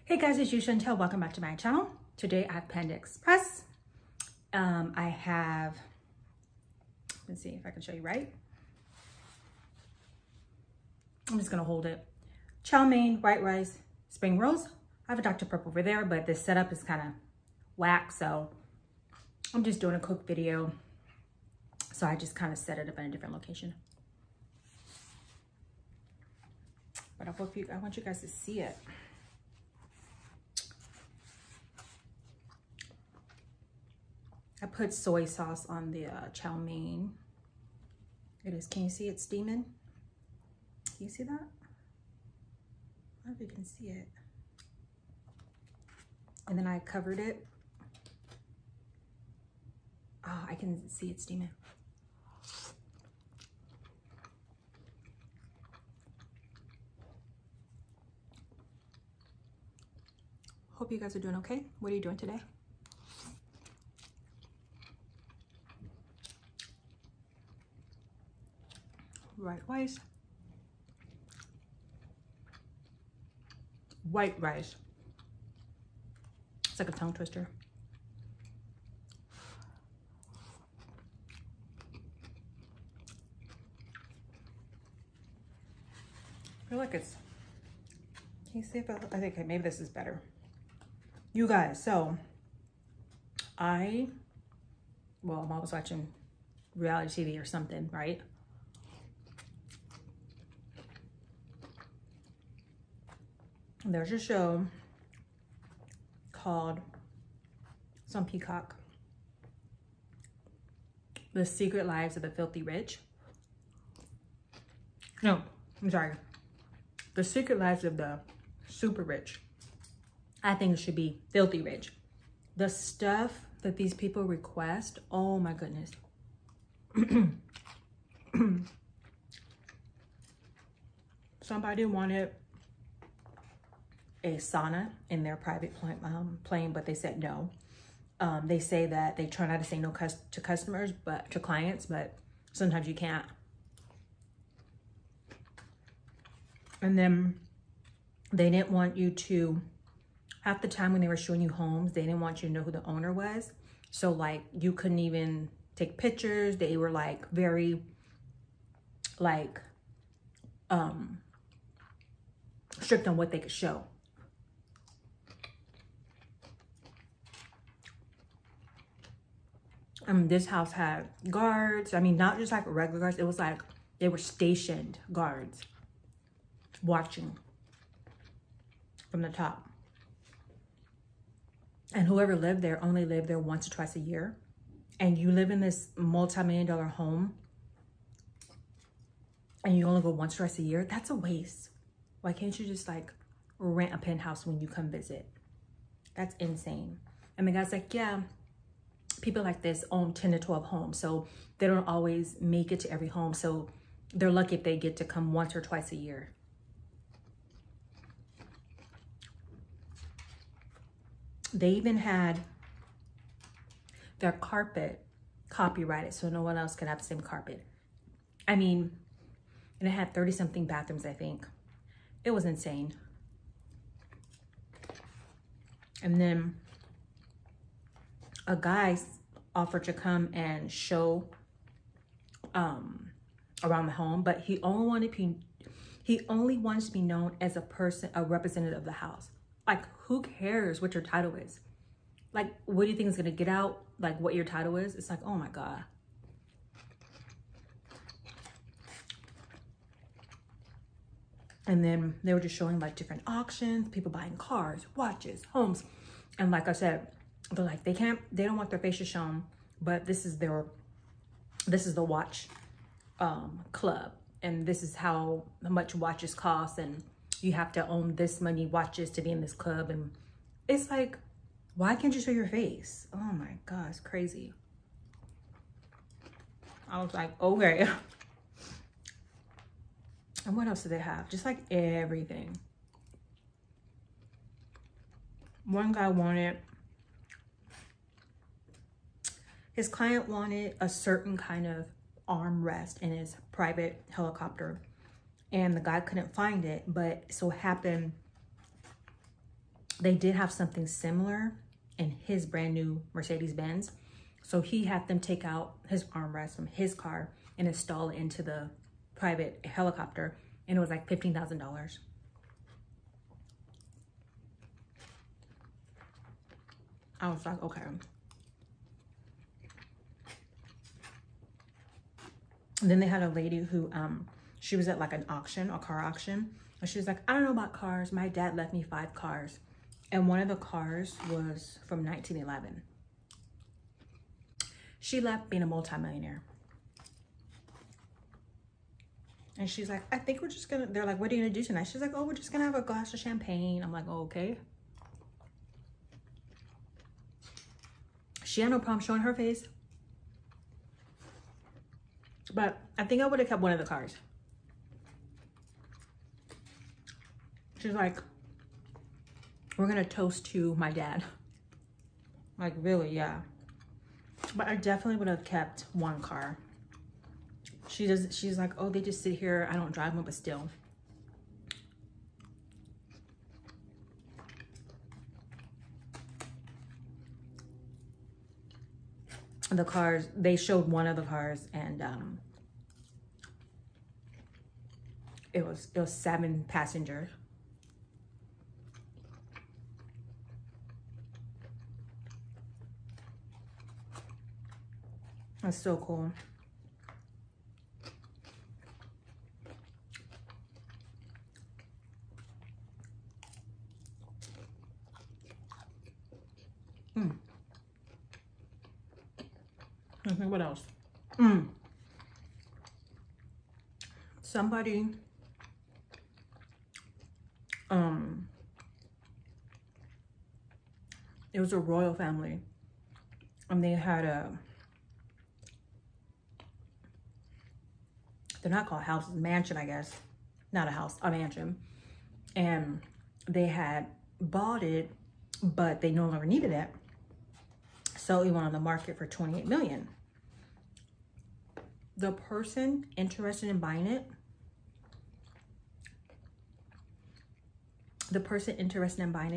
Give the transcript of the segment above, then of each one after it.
Hey guys, it's Drewchantal. Welcome back to my channel. Today I have Panda Express. I have, let's see if I can show you right. I'm just gonna hold it. Chow mein, white rice, spring rolls. I have a Dr. Pepper over there, but this setup is kind of whack, so I'm just doing a quick video. So I just kind of set it up in a different location. But I want you guys to see it. I put soy sauce on the chow mein. It is, can you see it steaming? Can you see that? I don't know if you can see it. And then I covered it. Oh, I can see it steaming. Hope you guys are doing okay. What are you doing today? White rice. White rice. It's like a tongue twister. I feel like it's, can you see if I think maybe this is better. You guys, so I'm always watching reality TV or something, right? There's a show called, it's on Peacock, The Secret Lives of the Filthy Rich. No, I'm sorry. The Secret Lives of the Super Rich. I think it should be Filthy Rich. The stuff that these people request, oh my goodness. Somebody wanted a sauna in their private plane, but they said no. They say that they try not to say no to customers, but to clients, but sometimes you can't. And then they didn't want you to, half the time when they were showing you homes, they didn't want you to know who the owner was. So like you couldn't even take pictures. They were like very like strict on what they could show. This house had guards. I mean, not just like regular guards. It was like they were stationed guards watching from the top. And whoever lived there only lived there once or twice a year. And you live in this multi-million-dollar home and you only go once or twice a year. That's a waste. Why can't you just like rent a penthouse when you come visit? That's insane. And the guy's like, yeah, people like this own 10 to 12 homes, so they don't always make it to every home. So they're lucky if they get to come once or twice a year. They even had their carpet copyrighted, so no one else could have the same carpet. I mean, and it had 30-something bathrooms, I think. It was insane. And then a guy offered to come and show around the home, but he only wanted to be known as a representative of the house. Like, who cares what your title is? Like, what do you think is gonna get out? Like, what your title is? It's like, oh my God. And then they were just showing like different auctions, people buying cars, watches, homes. And like I said, they're like, they don't want their faces shown, but this is the watch club. And this is how much watches cost. And you have to own this many watches to be in this club. And it's like, why can't you show your face? Oh my God, it's crazy. I was like, okay. And what else do they have? Just like everything. One guy his client wanted a certain kind of armrest in his private helicopter. And the guy couldn't find it, but so happened they did have something similar in his brand new Mercedes-Benz. So he had them take out his armrest from his car and install it into the private helicopter. And it was like $15,000. I was like, okay. And then they had a lady who, she was at like an auction, a car auction. And she was like, I don't know about cars. My dad left me 5 cars. And one of the cars was from 1911. She left being a multimillionaire. And she's like, I think we're just gonna, they're like, what are you gonna do tonight? She's like, oh, we're just gonna have a glass of champagne. I'm like, oh, okay. She had no problem showing her face. But I think I would have kept one of the cars. She's like, we're gonna toast to my dad. Like, really, yeah. But I definitely would have kept one car. She's like, oh, they just sit here. I don't drive them, but still. The cars, they showed one of the cars, and it was 7 passengers. That's so cool. Okay, what else? Somebody, it was a royal family, and they had they're not called houses, mansion, I guess. Not a house, a mansion. And they had bought it, but they no longer needed it. So it went on the market for $28 million. The person interested in buying it,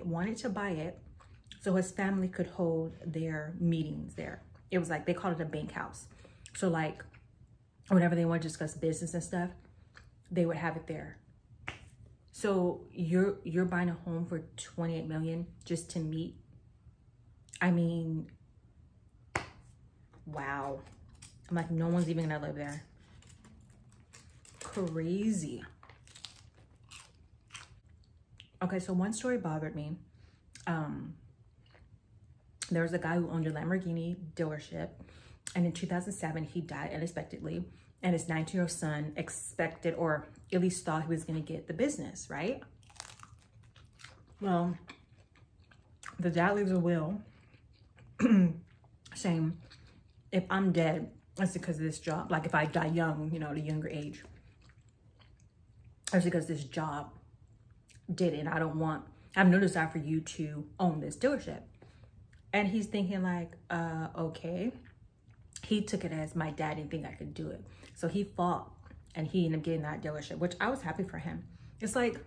wanted to buy it so his family could hold their meetings there. It was like, they called it a bank house. So like, whenever they want to discuss business and stuff, they would have it there. So you're buying a home for $28 million just to meet. I mean, wow. I'm like, no one's even gonna live there. Crazy. Okay, so one story bothered me. There was a guy who owned a Lamborghini dealership, and in 2007, he died unexpectedly, and his 19-year-old son expected, or at least thought, he was gonna get the business, right? Well, the dad leaves a will saying, if I'm dead, it's because of this job. Like if I die young, you know, at a younger age, it's because this job did it. And I have no desire for you to own this dealership. And he's thinking like, okay. He took it as my dad didn't think I could do it. So he fought and he ended up getting that dealership, which I was happy for him. It's like,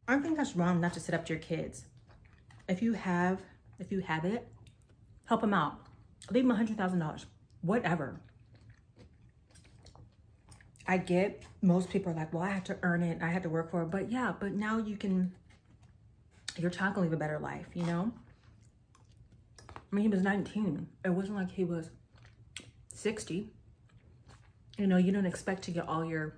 I think that's wrong not to sit up to your kids. If you have it, help them out. Leave them $100,000, whatever. I get most people are like, well, I have to earn it. I have to work for it. But yeah, but now your child can live a better life, you know? I mean, he was 19. It wasn't like he was 60. You know, you don't expect to get all your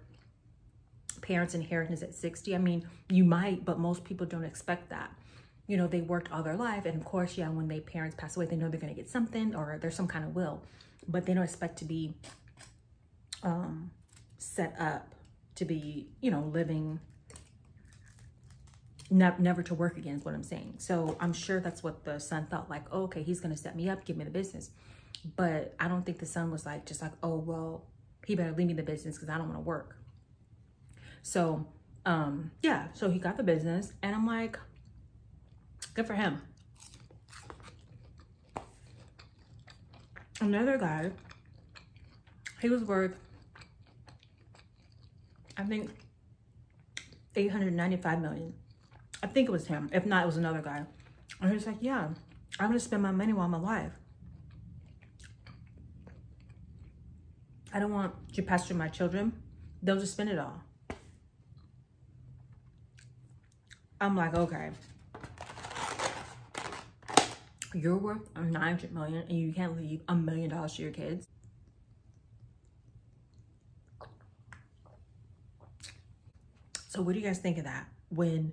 parents' inheritance at 60. I mean, you might, but most people don't expect that. You know, they worked all their life. And of course, yeah, when their parents pass away, they know they're going to get something or there's some kind of will. But they don't expect to be set up to be, you know, living, never to work again is what I'm saying. So I'm sure that's what the son thought, like, oh, okay, he's going to set me up, give me the business. But I don't think the son was like, just like, oh, well, he better leave me the business because I don't want to work. So, yeah, so he got the business and I'm like, good for him. Another guy, he was worth, I think, 895 million. I think it was him. If not, it was another guy. And he's like, yeah, I'm gonna spend my money while I'm alive. I don't want to pass to my children. They'll just spend it all. I'm like, okay. You're worth 900 million and you can't leave $1 million to your kids. So what do you guys think of that? When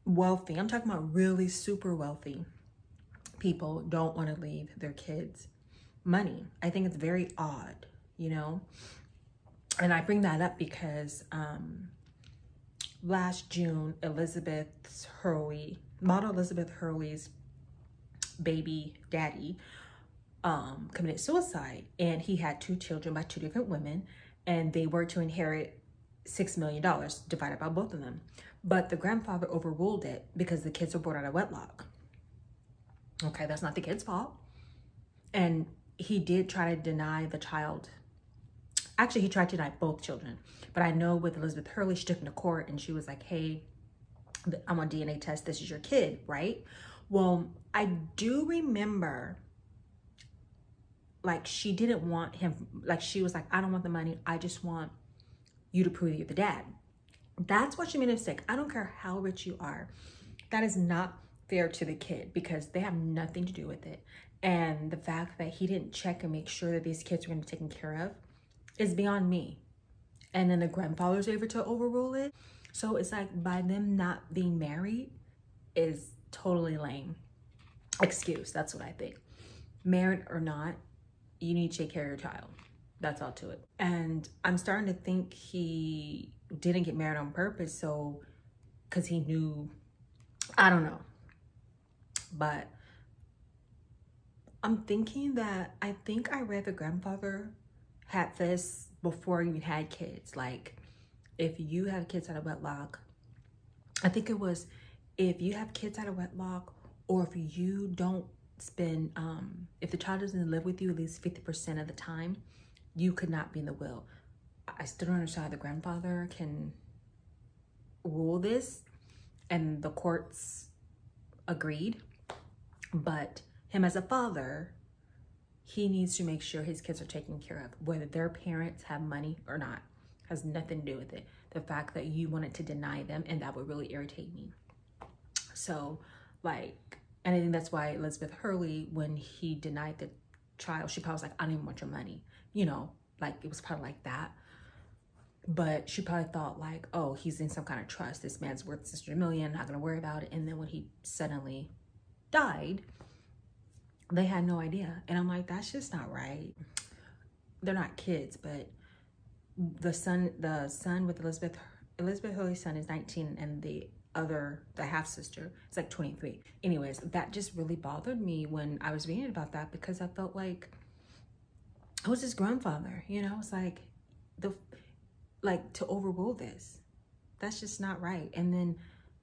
wealthy, I'm talking about really super wealthy people don't want to leave their kids money. I think it's very odd, you know? And I bring that up because last June, model Elizabeth Hurley's baby daddy committed suicide, and he had 2 children by 2 different women, and they were to inherit $6 million divided by both of them. But the grandfather overruled it because the kids were born out of wedlock. Okay, that's not the kid's fault. And he did try to deny the child. Actually, he tried to deny both children. But I know with Elizabeth Hurley, she took him to court and she was like, hey, I'm on DNA test. This is your kid, right? Well, I do remember, like, she didn't want him. Like, she was like, I don't want the money. I just want you to prove that you're the dad. That's what she made a mistake. I don't care how rich you are. That is not fair to the kid because they have nothing to do with it. And the fact that he didn't check and make sure that these kids were going to be taken care of is beyond me. And then the grandfather was able to overrule it. So it's like, by them not being married is totally lame excuse. That's what I think. Married or not, you need to take care of your child. That's all to it. And I'm starting to think he didn't get married on purpose, so because he knew, I don't know. But I'm thinking that, I think I read the grandfather had this before he even had kids. Like, if you have kids out of wedlock, I think it was, if you have kids out of wedlock, or if you don't spend, if the child doesn't live with you at least 50% of the time, you could not be in the will. I still don't understand how the grandfather can rule this, and the courts agreed. But him as a father, he needs to make sure his kids are taken care of, whether their parents have money or not. Has nothing to do with it. The fact that you wanted to deny them, and that would really irritate me. So, like, and I think that's why Elizabeth Hurley, when he denied the child, she probably was like, I don't even want your money. You know, like, it was probably like that. But she probably thought like, oh, he's in some kind of trust. This man's worth $600 million, not gonna worry about it. And then when he suddenly died, they had no idea. And I'm like, that's just not right. They're not kids, but the son with Elizabeth Hurley's son is 19, and the half sister is like 23. Anyways, that just really bothered me when I was reading about that, because I felt like I was his grandfather, you know. It's like, to overrule this, that's just not right. And then,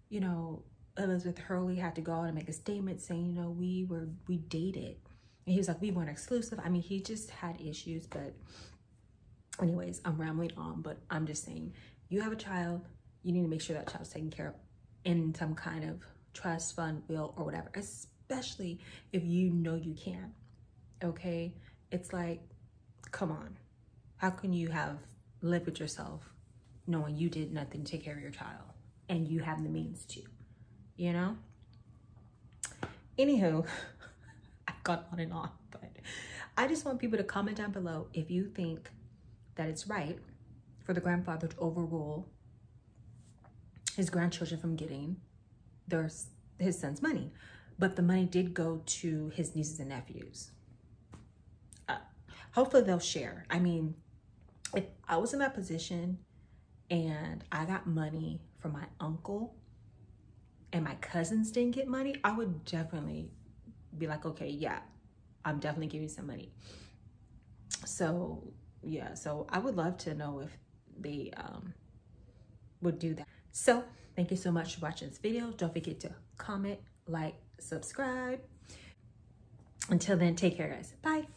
you know, Elizabeth Hurley had to go out and make a statement saying, you know, we dated, and he was like, we weren't exclusive. I mean, he just had issues. But anyways, I'm rambling on, but I'm just saying, you have a child, you need to make sure that child's taken care of in some kind of trust fund, will, or whatever, especially if you know you can. Okay, it's like, come on, how can you have lived with yourself knowing you did nothing to take care of your child and you have the means to, you know? Anywho, I've gone on and on, but I just want people to comment down below if you think that it's right for the grandfather to overrule his grandchildren from getting his son's money. But the money did go to his nieces and nephews. Hopefully they'll share. I mean, if I was in that position and I got money from my uncle and my cousins didn't get money, I would definitely be like, okay, yeah, I'm definitely giving you some money. So yeah, so I would love to know if they would do that. So thank you so much for watching this video. Don't forget to comment, like, subscribe. Until then, take care, guys. Bye.